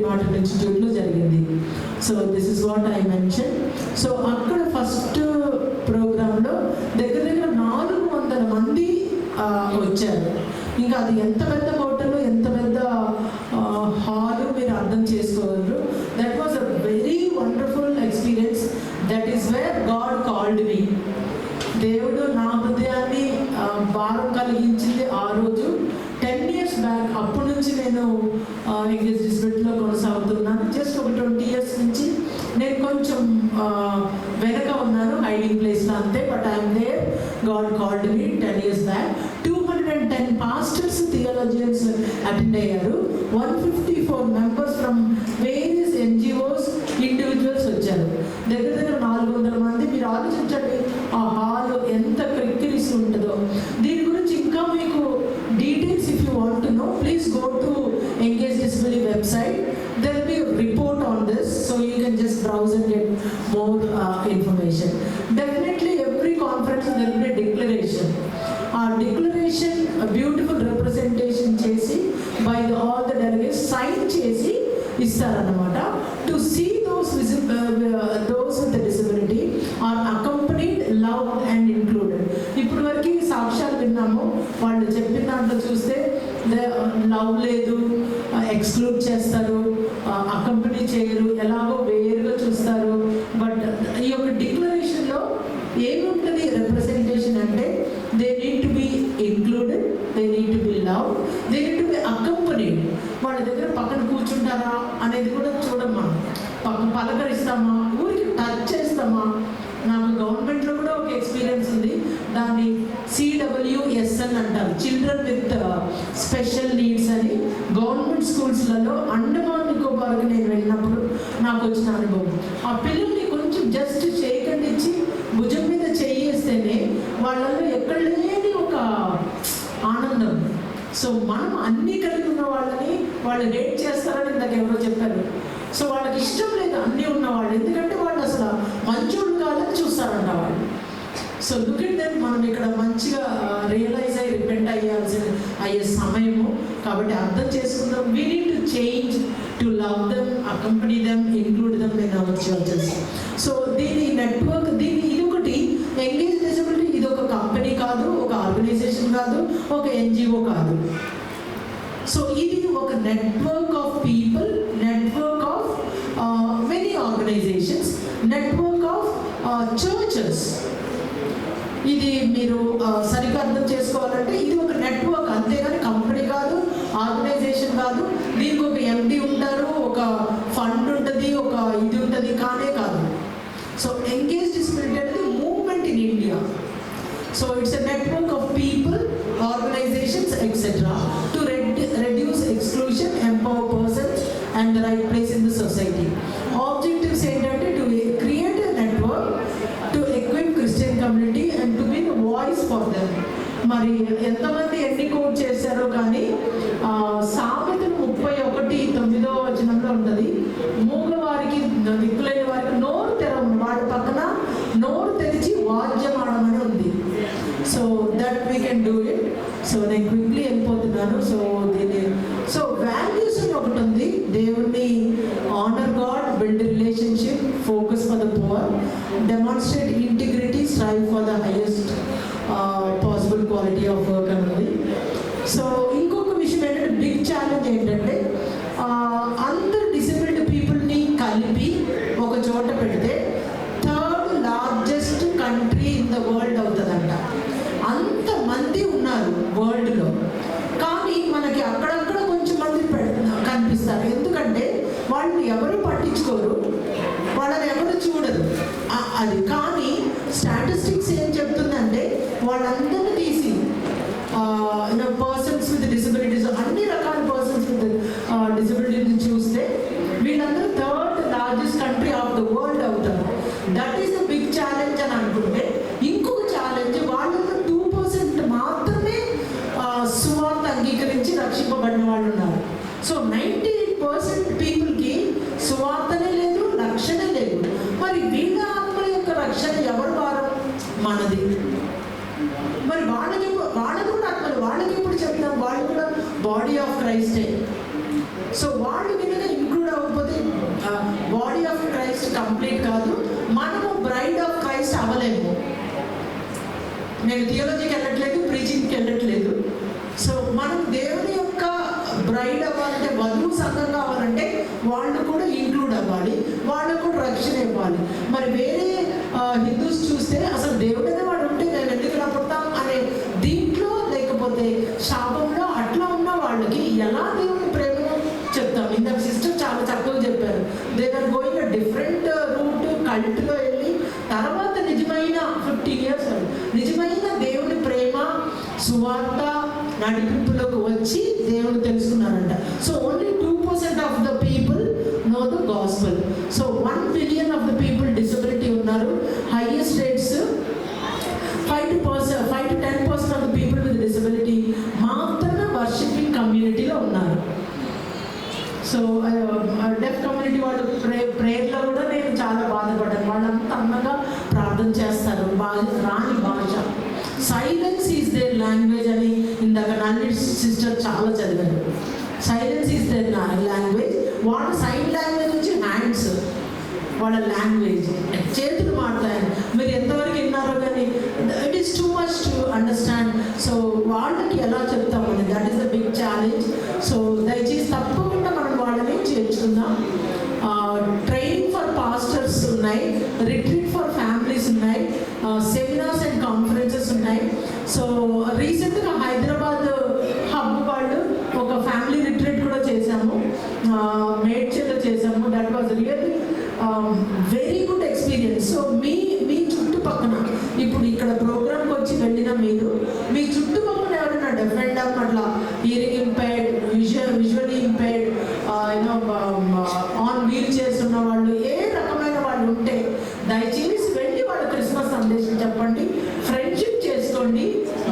Martin ఇన్స్టిట్యూట్లో జరిగింది. So this is what I mention. So అక్కడ ఫస్ట్ ప్రోగ్రాంలో దగ్గర దగ్గర 400 మంది వచ్చారు. ఇంకా అది ఎంత పెద్ద హోటల్, ఎంత పెద్ద హాలు మీరు అర్థం చేసుకోగలరు. That was a very wonderful experience. That is where God called మీ. దేవుడు నా హృదయాన్ని భారం కలిగించింది ఆ రోజు. 10 years బ్యాక్. అప్పటి నుంచి నేను ఎంగేజ్ డిస్ట్రిక్ట్లో కొనసాగుతున్నాను. జస్ట్ ఒక 20 years నుంచి నేను కొంచెం వెనక ఉన్నాను, హైడింగ్ ప్లేస్లో అంతే. But I'm there. God called me 10 years back. 210 pastors, theologians attend అయ్యారు. 154 members from various NGOs, individuals వచ్చారు. దగ్గర దగ్గర 400 మంది. మీరు ఆలోచించండి ఆ హాల్ ఎంత క్రిక్కిరిసి ఉంటుందో. దీని గురించి ఇంకా మీకు details if you want to know, please go to engage disability website. there will be a report on this, so you can just browse and get more information. Definitely every conference there will be a declaration. Our declaration, a beautiful representation chesi by all the delegates, sign chesi istarannamata. To see those with the disability are accompanied, loved and included. ఇప్పుడు వరకు సాక్ష్యాలు విన్నాము. వాళ్ళు చెప్పిన దాంట్లో చూస్తే love లేదు, exclude చేస్తారు, అకంపెనీ చేయరు, ఎలాగో వేరుగా చూస్తారు. బట్ ఈ యొక్క డిక్లరేషన్లో ఏముంటుంది రిప్రజెంటేషన్ అంటే, they need to be included, they need to be love, they need to be accompanied. వాళ్ళ దగ్గర పక్కన కూర్చుంటారా అనేది కూడా చూడమ్మా. పలకరిస్తామా, ఊరికి టచ్ చేస్తామా. నాకు గవర్నమెంట్లో కూడా ఒక ఎక్స్పీరియన్స్ ఉంది. దాన్ని CWSN అంటారు, చిల్డ్రన్ విత్ స్పెషల్ నీడ్స్ అని. గవర్నమెంట్ స్కూల్స్లలో అండమాన్ నికోబార్కి నేను వెళ్ళినప్పుడు నాకు వచ్చిన అనుభవం. ఆ పిల్లల్ని కొంచెం జస్ట్ చేయకండి ఇచ్చి భుజం మీద చేయేస్తేనే వాళ్ళలో ఎక్కడ లేని ఒక ఆనందం. సో మనం అన్నీ కలిగి ఉన్న వాళ్ళని వాళ్ళు రేట్ చేస్తారని ఇందాక ఎవరో చెప్పారు. సో వాళ్ళకి ఇష్టం లేదు అన్నీ ఉన్నవాళ్ళు, ఎందుకంటే వాళ్ళు అసలు మంచోళ్ళు కాదని చూస్తారంట వాళ్ళు. So look at them. మనం ఇక్కడ మంచిగా రియలైజ్ అయ్యి రిపెంట్ అయ్యే సమయము కాబట్టి అర్థం చేసుకుందాం. We need to change, to love them, accompany them, include them in our churches. So దీని నెట్వర్క్, ఇది ఒకటి ఎంగేజ్ డిసబిలిటీ. ఇది ఒక కంపెనీ కాదు, ఒక ఆర్గనైజేషన్ కాదు, ఒక NGO కాదు. సో ఇది ఒక network of people, network of many organizations, network of churches. ఇది మీరు సరిగ్గా అర్థం చేసుకోవాలంటే ఇది ఒక నెట్వర్క్, అంతేగాని కంపెనీ కాదు, ఆర్గనైజేషన్ కాదు. దీనికి ఒక MD ఉంటారు, ఒక ఫండ్ ఉంటుంది, ఒక ఇది ఉంటుంది, కానే కాదు. సో ఎంగేజ్ డిసబిలిటీ అనేది movement in India. So it's a network of people, organizations etcetera to reduce exclusion, empower persons and the right place in the society. Objectives ఏంటంటే to create a network, to equip Christian community and to be the voice for them. మరి ఎంతమంది ఎన్ని coat చేశారో కానీ సామెతలు 31:9 వచనంలో ఉంటుంది, మూగవారికి, దిక్కులైన వారికి నోరు తెరవను, వాడి పక్కన నోరు తెరిచి వాద్యం ఆడమని ఉంది. So that we can do it. So నేను క్విక్లీ వెళ్ళిపోతున్నాను. సో వాల్యూస్ అని ఒకటి ఉంది. దేవుణ్ణి honour God, build relationship, focus for the poor, demonstrate integrity, strive for the highest possible quality of work అని ఉంది. సో ఇంకొక విషయం ఏంటంటే, బిగ్ ఛాలెంజ్ ఏంటంటే, అందరు డిసేబుల్డ్ పీపుల్ని కలిపి ఒక చోట పెడితే 3rd largest country in the world అవుతుందంట. అంతమంది ఉన్నారు వరల్డ్లో, కానీ మనకి అక్కడక్కడ కొంచెం మంది కనిపిస్తారు. ఎందుకంటే వాళ్ళు ఎవరు పట్టించుకోరు, వాళ్ళని ఎవరు చూడరు అది. కానీ స్టాటిస్టిక్స్ ఏం చెప్తుందంటే, వాళ్ళందరినీ తీసి పర్సన్స్ విత్ డిసబిలిటీస్, అన్ని రకాల పర్సన్స్ విత్ డిసబిలిటీని చూస్తే వీళ్ళందరూ 3rd largest country of the world అవుతారు. That is the big challenge అని అనుకుంటే, ఇంకొక ఛాలెంజ్ వాళ్ళలో 2% మాత్రమే సువార్త అంగీకరించి రక్షింపబడిన వాళ్ళు ఉన్నారు. సో 98% పీపుల్కి సువార్తనే లేదు, రక్షణే లేదు. మరి వీళ్ళ ఆత్మల యొక్క రక్షణ ఎవరు వారం? మనది. మరి వాళ్ళకి కూడా ఆత్మలు, వాళ్ళకి ఎప్పుడు చెప్తాం? వాళ్ళు కూడా బాడీ ఆఫ్ క్రైస్టే. సో వాళ్ళు కనుక ఇంక్లూడ్ నేను థియాలజీకి వెళ్ళట్లేదు, ప్రీచింగ్కి వెళ్ళట్లేదు. సో మనం దేవుని యొక్క బ్రైడ్ అవ్వాలంటే, వధువు సంఘం కావాలంటే వాళ్ళు కూడా ఇంక్లూడ్ అవ్వాలి, వాళ్ళకు కూడా రక్షణ ఇవ్వాలి. మరి వేరే హిందూస్ చూస్తే అసలు దేవుడనే వాడు ఉంటే మేము ఎందుకు నమ్ముతాం అనే దీంట్లో, లేకపోతే శాపంలో అట్లా ఉన్న వాళ్ళకి ఎలా దేవుని ప్రేమను చెప్తాం. ఇందాక సిస్టర్ చాలా చక్కగా చెప్పారు. They are going a different route, కల్ట్లో వెళ్ళి తర్వాత నిజమైన 15 years నిజమైన దేవుని ప్రేమ సువార్త నడిపింపులోకి వచ్చి దేవుడు తెలుసుకున్నారంట. So only 2% of the people know the gospel. So 1 billion of the people disability ఉన్నారు. Highest rates 5 to 10% of the people with disability మాత్రమే వర్షిపింగ్ కమ్యూనిటీలో ఉన్నారు. సో డెఫ్ కమ్యూనిటీ వాళ్ళు ప్రేయర్లో కూడా నేను చాలా బాధపడ్డాను. వాళ్ళంతా అందంగా ప్రార్థన చేస్తారు, రాని భాష. సైలెన్స్ ఈజ్ దేర్ లాంగ్వేజ్ అని ఇందాక నల్లి సిస్టర్ చాలా చదివారు. Silence is their language. వాళ్ళ సైన్ లాంగ్వేజ్ నుంచి హ్యాండ్స్ వాళ్ళ లాంగ్వేజ్, చేతులు మాట్లాడారు. మీరు ఎంతవరకు విన్నారో కానీ it is too much to understand. So వాళ్ళకి ఎలా చెప్తామని, that is the big challenge. So దయచేసి తప్పకుండా మనం వాళ్ళని చేర్చుకుందాం. ట్రైనింగ్ ఫర్ పాస్టర్స్ ఉన్నాయి, రిట్రీట్ ఫర్ ఫ్యామిలీస్ ఉన్నాయి, సెమినార్స్ అండ్ కాన్ఫరెన్సెస్ ఉన్నాయి. సో రీసెంట్గా హైదరాబాద్ హబ్ వాళ్ళు ఒక ఫ్యామిలీ రిట్రీట్ కూడా చేశాము, మేడ్చల్లో చేశాము. That was really very good experience. So మీ చుట్టుపక్కన ఇప్పుడు ఇక్కడ ప్రోగ్రామ్కి వచ్చి వెళ్ళిన మీరు, మీ చుట్టుపక్కల ఎవరైనా డెఫ్ అండ్ డమ్ అట్లా hearing impaired, visually impaired, on wheelchairs ఉన్న వాళ్ళు, ఏ రకమైన వాళ్ళు ఉంటే దయచేసి వెళ్ళి వాళ్ళు క్రిస్మస్ సందేశం చెప్పండి, ఫ్రెండ్షిప్ చేసుకోండి.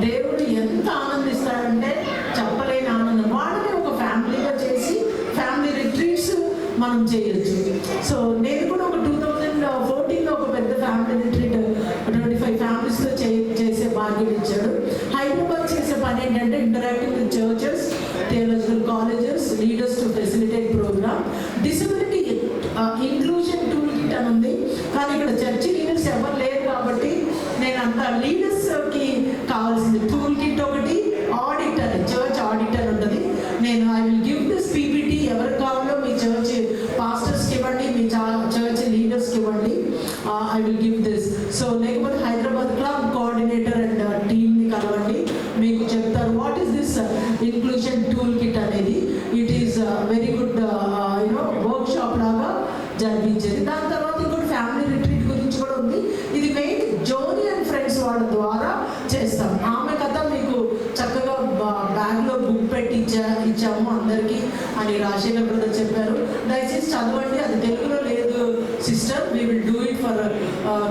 దేవుడు ఎంత ఆనందిస్తాడంటే చెప్పలేని ఆనందం. వాళ్ళని ఒక ఫ్యామిలీగా చేసి ఫ్యామిలీ రిట్రీట్స్ మనం చేయొచ్చు. సో నేను కూడా ఒక 2014లో ఒక పెద్ద ఫ్యామిలీ రిట్రీట్ 25 ఫ్యామిలీస్తో చేసే భాగ్యం ఇచ్చాడు. హైదరాబాద్ చేసే పని ఏంటంటే interacting with churches, theological colleges, leaders to facilitate program. Disability inclusion tool kit అని ఉంది, కానీ ఇక్కడ చర్చి లీడర్స్ ఎవరు లేరు కాబట్టి నేను అంత లీడర్స్కి కావాల్సింది టూల్ కిట్ ఒకటి, ఆడిటర్, చర్చ్ ఆడిటర్ ఉంటుంది. నేను I will give this PPT. ఎవరికి కావాలో మీ చర్చ్ పాస్టర్స్కి ఇవ్వండి, మీ చర్చ్ లీడర్స్కి ఇవ్వండి. I will give this. So లేకపోతే హైదరాబాద్ క్లబ్ కోఆర్డినేటర్ అండ్ టీమ్ని కలవండి, మీకు చెప్తారు what is this inclusion tool kit అనేది. It is very good workshop లాగా జరిపించేది. దాని తర్వాత ఇంకోటి ఫ్యామిలీ రిట్రీట్ గురించి కూడా ఉంది. ఇది మెయిన్ జోని అండ్ ఫ్రెండ్స్ వాళ్ళ ద్వారా చేస్తాం. ఆమె కథ మీకు చక్కగా బ్యాగ్లో బుక్ పెట్టి ఇచ్చాము అందరికీ అని రాజశేఖర్ బ్రదర్ చెప్పారు. దయచేసి చదవండి. అది తెలుగులో లేదు sister, we will do it for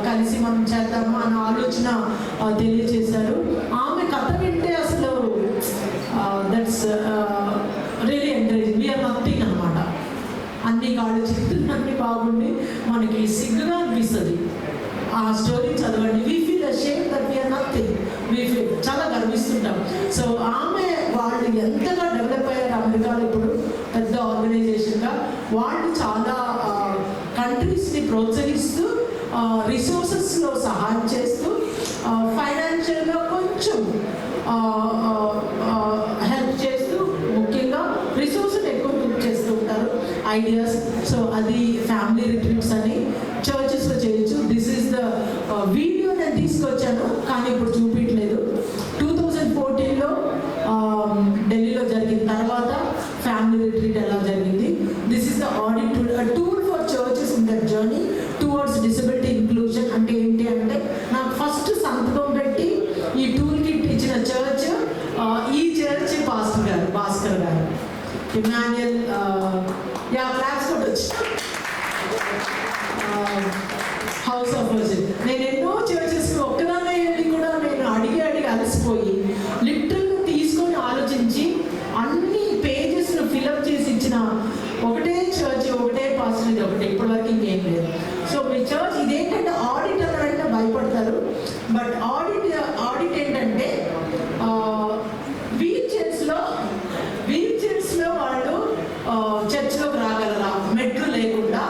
కలిసి మనం చేద్దాము అన్న ఆలోచన తెలియజేశారు. ఆమె కథ వింటే అసలు that's really encouraging. We are nothing అనమాట. అన్ని కాళ్ళు చెప్తుంది, అన్ని బాగుండి మనకి సిగ్గుగా అనిపిస్తుంది. ఆ స్టోరీ చదవండి. We feel ashamed that we are nothing. We feel చాలా గర్విస్తుంటాం. సో ఆమె వాళ్ళు ఎంతగా డెవలప్ అయ్యారు అమెరికాలో. ఇప్పుడు పెద్ద ఆర్గనైజేషన్గా వాళ్ళు చాలా కంట్రీస్ని ప్రోత్సహిస్తూ, రిసోర్సెస్లో సహాయం చేస్తూ, ఫైనాన్షియల్గా కొంచెం హెల్ప్ చేస్తూ, ముఖ్యంగా రిసోర్సెస్ ఎక్కువ బుక్ చేస్తూ ఉంటారు, ఐడియాస్. సో అది ఫ్యామిలీ రిట్రీట్స్ అని చర్చెస్లో చేయొచ్చు. దిస్ ఈస్ ద వీడియో నేను తీసుకొచ్చాను, కానీ ఇప్పుడు చూపించలేదు. 2014లో ఢిల్లీలో జరిగిన తర్వాత ఫ్యామిలీ రిట్రీట్ ఎలా జరిగింది. This is the audit tool for churches in that journey towards disability inclusion. అంటే ఏంటి అంటే, నాకు ఫస్ట్ సంతకం పెట్టి ఈ టూల్ కిట్ ఇచ్చిన చర్చ్ ఈ చర్చ్ భాస్కర్ గారు ఇమాన్యుయల్ క్లాస్ కూడా వచ్చి హౌస్ ఆఫ్ వర్షిప్. నేను ఎన్నో చర్చెస్కి ఒక్కదానే వెళ్ళి కూడా నేను అడిగి అలసిపోయి లిటరల్గా తీసుకొని ఆలోచించి అన్ని పేజెస్ను ఫిలప్ చేసి ఇచ్చిన ఒకటే చర్చ్, ఒకటే పాస్టర్, ఇది ఒకటే. ఇప్పటివరకు ఇంకేం లేదు. సో మీ చర్చ్ ఇదేంటంటే ఆడిట్ అన్నారంటే భయపడతారు. బట్ ఆడిట్ ఏంటంటే వీల్ చైర్స్లో వాళ్ళు చర్చ్లోకి రాగలరా, మెట్లు లేకుండా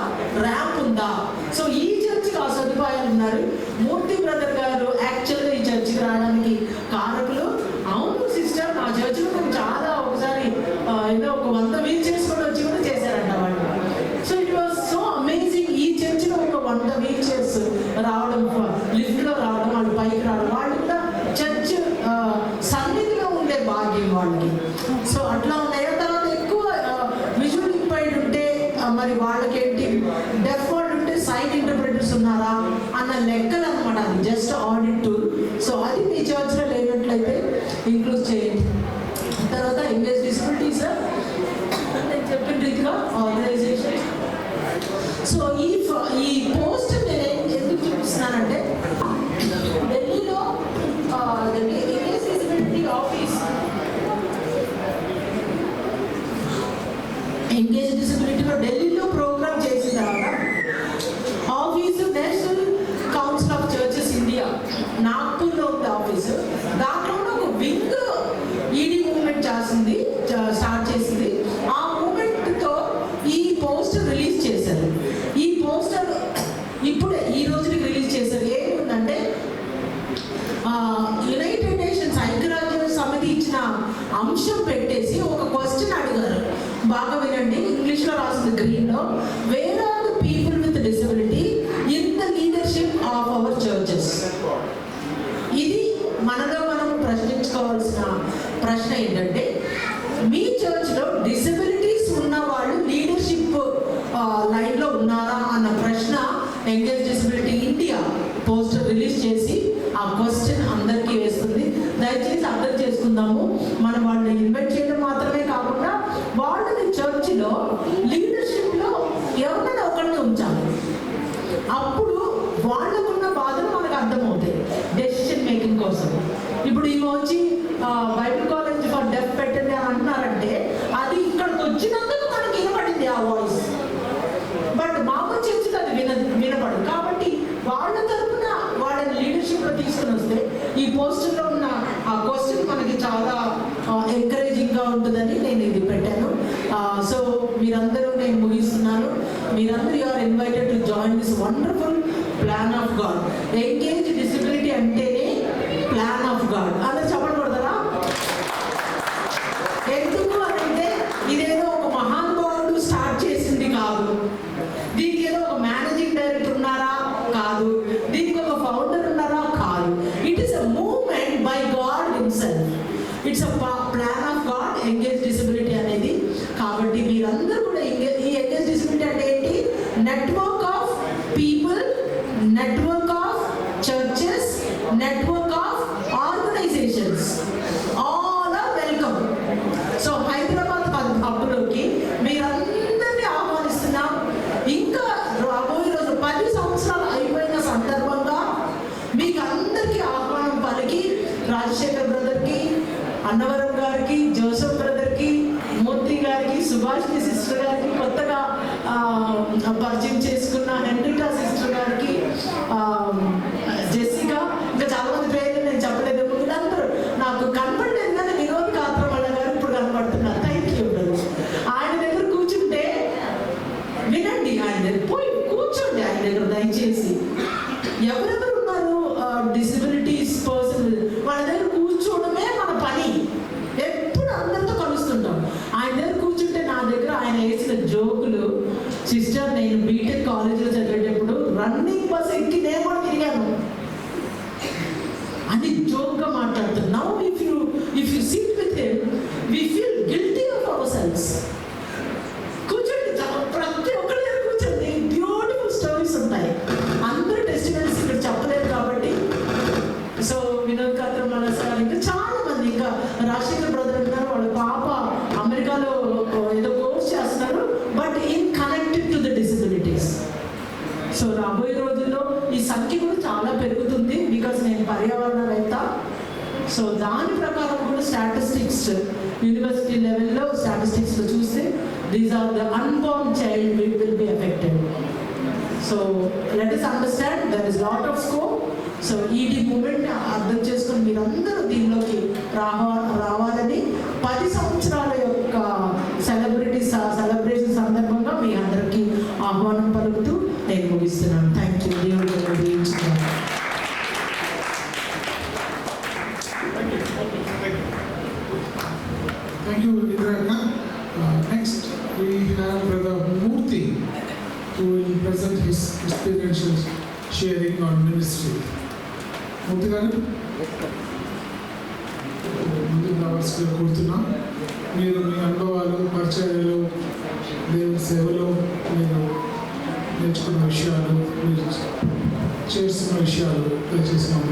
ర్యాంప్ ఉందా. సో ఈ చర్చ్కి ఆ సదుపాయాలు ఉన్నారు. మూర్తి బ్రదర్ గారు యాక్చువల్గా ఈ చర్చికి రావడానికి కారకులు. అవును సిస్టర్, మా చర్చిలో మేము చాలా ఒకసారి ఏదో ఒక 100 వీల్ చైర్స్ కూడా వచ్చి కూడా చేశారంట వాళ్ళు. So it was so amazing. ఈ చర్చిలో ఒక 100 వీల్ చైర్స్ రావడం, లిఫ్ట్లో రావడం, వాళ్ళు పైకి రావడం, వాళ్ళు కూడా చర్చ్ సన్నిధిలో ఉండే భాగ్యం వాళ్ళకి. సో అట్లా ఉన్నాయి. తర్వాత ఎక్కువ విజువల్ ఇంపైర్డ్ ఉంటే మరి వాళ్ళకి ఏంటి, డెఫ్ వాళ్ళు ఉంటే సైట్ ఇంటర్ప్రిటర్స్ ఉన్నారా అన్న లెక్కలు అనమాట. అది జస్ట్ ఆడిట్ టూల్. సో అది మీ చర్చ్లో లేనట్లయితే ఇంక్లూడ్ చేయండి. తర్వాత ఎంగేజ్ డిసబిలిటీస్ నేను చెప్పిన రీతిగా ఆర్గనైజేషన్. సో ఈ పోస్ట్ నేను ఎందుకు చూపిస్తున్నానంటే ఢిల్లీలో ఎంగేజ్ డిసబిలిటీ ఆఫీస్, ఎంగేజ్ డిసబిలిటీలో ఢిల్లీలో ప్రోగ్రామ్ చేసిన తర్వాత office national council of churches India నాగ్పూర్లో ఉంది ఆఫీసు. దాంట్లో ఒక వింగ్ ఈడీ మూవ్మెంట్ స్టార్ట్ చేసింది. ఆ మూవ్మెంట్తో ఈ పోస్టర్ రిలీజ్ చేశారు. ఈ పోస్టర్ ఇప్పుడే ఈ రోజుకి రిలీజ్ చేశారు. ఏముందంటే యునైటెడ్ నేషన్స్ ఐక్యరాజ్య సమితి ఇచ్చిన అంశం పెట్టేసి ఒక క్వశ్చన్ అడిగారు. బాగా వినండి, ఇంగ్లీష్లో రాసింది గ్రీన్లో. Where are the people with disability in the leadership of our churches? ఇది మనలో మనం ప్రశ్నించుకోవాల్సిన ప్రశ్న ఏంటంటే, మీ చర్చ్లో డిసబిలిటీస్ ఉన్న వాళ్ళు లీడర్షిప్ లైన్లో ఉన్నారా అన్న ప్రశ్న engage disability India poster release చేసి ఆ క్వశ్చన్ అందరికీ వేస్తుంది. దయచేసి అర్థం చేసుకుందాము. మనం వాళ్ళని ఇన్వైట్ చేయడం మాత్రమే కాకుండా వాళ్ళని చర్చిలో లీడర్షిప్లో ఎవరైనా ఒకరిని ఉంచాలి. అప్పుడు వాళ్ళకున్న బాధలు మనకు అర్థమవుతాయి డెసిషన్ మేకింగ్ కోసం. ఇప్పుడు ఈమె వచ్చి బైబిల్ కాలేజ్ ఫర్ డెఫ్ పెట్టండి అని అంటున్నారంటే అది ఇక్కడికి వచ్చినందుకు మనకి వినపడింది ఆ వాయిస్. బట్ మామూలు చర్చిలో అది వినపడదు. కాబట్టి వాళ్ళ తరఫున వాళ్ళని లీడర్షిప్లో తీసుకుని వస్తే ఈ పోస్టర్లో ఉన్న ఆ క్వశ్చన్ మనకి చాలా ఎంకరేజింగ్గా ఉంటుందని నేను ఇది పెట్టాను. సో మీరందరూ, నేను ముగిస్తున్నాను, మీరందరూ you are invited to join this wonderful plan of God. Engage disability అంటేనే ప్లాన్ ఆఫ్ గాడ్. అలా చెప్పకూడదా? ఎందుకు అంటే ఇదేదో ఒక మహానుభావుడు స్టార్ట్ చేసింది కాదు. దీనికి ఏదో ఒక మేనేజింగ్ డైరెక్టర్ ఉన్నారా? కాదు. దీనికి ఒక ఫౌండర్ ఉన్నారా? కాదు. It is a movement by God himself. It's a plan of God engage disability అనేది. కాబట్టి మీరందరూ కూడా ఈ ఎంగేజ్ డిసబిలిటీ అంటే ఏంటి? Network of people, network of churches, network of organisations, all are welcome. So Hyderabad హబ్లోకి మీరందరినీ ఆహ్వానిస్తున్నాం. ఇంకా రాబోయే రోజు 10 సంవత్సరాలు అయిపోయిన సందర్భంగా మీకు అందరికీ ఆహ్వానం పలికి రాజశేఖర్ బ్రదర్కి, అన్నవరం గారికి, జోసఫ్ బ్రదర్కి, మూర్తి గారికి, సుభాష్ని సిస్టర్ గారికి, కొత్తగా పరిచయం చేసుకున్న హెన్రిటా సిస్టర్ గారికి, జెసికా, ఇంకా చాలా మంది పేర్లు నేను చెప్పలేదు. వీళ్ళందరూ నాకు కనపడలేదు కానీ వినోద్ కాత్రమల్ల గారు ఇప్పుడు కనపడుతున్నారు. Thank you brother. ఆయన దగ్గర కూర్చుంటే వినండి, ఆయన దగ్గర పోయి కూర్చోండి, ఆయన దగ్గర దయచేసి. ఎవరెవరు ఉన్నారు డిసబిలిటీస్ పర్సన్, వాళ్ళ దగ్గర కూర్చోవడమే మన పని. ఎప్పుడు అందరితో కలుస్తుంటాం. ఆయన దగ్గర కూర్చుంటే నా దగ్గర ఆయన వేసిన జోకులు, సిస్టర్ నేను బీటెక్ కాలేజీలో చదివేటప్పుడు రన్నింగ్ బస్ ఎక్కి నేను కూడా తిరిగాను అని జోక్గా మాట్లాడుతున్నాం. Now if you sit with him we feel guilty of ourselves. కూర్చోండి, ప్రతి ఒక్కరి దగ్గర కూర్చోండి. బ్యూటిఫుల్ స్టోరీస్ ఉంటాయి. అందరూ టెస్టిమనీస్ ఇక్కడ చెప్పలేదు కాబట్టి. సో వినోద్ కాత్రమల్ల సార్, ఇంకా చాలా మంది, ఇంకా రాజశేఖర్ బ్రదర్ అంటున్నారు, వాళ్ళ పాప అమెరికాలో ఏదో కోర్స్ చేస్తున్నారు, but in connected to the disabilities. So రాబోయే రోజుల్లో ఈ సంఖ్య కూడా చాలా పెరుగుతుంది. బికాస్ నేను పర్యావరణవేత్త. సో దాని ప్రకారం కూడా స్టాటిస్టిక్స్ యూనివర్సిటీ లెవెల్లో స్టాటిస్టిక్స్లో చూస్తే these are the unborn child will be affected. So let us understand there is lot of scope. So ED movement అర్థం చేసుకుని మీరందరూ దీనిలోకి రావాలని 10 సంవత్సరాల యొక్క సెలబ్రేషన్ సందర్భంగా మీ అందరికీ ఆహ్వానం పలుకుతూ నేను ముగిస్తున్నాను. Thank you. Thank you, Indra. Next, we have Brother Murthy, who will present his experiential sharing on ministry. Murthy garu, ముందుకు రావాల్సిందిగా కోరుతున్నాం. మీరు మీ అనుభవాలు, పరిచయాలు, దేవుని సేవలో మీరు నేర్చుకున్న విషయాలు, మీరు చేస్తున్న విషయాలు దయచేసి మాకు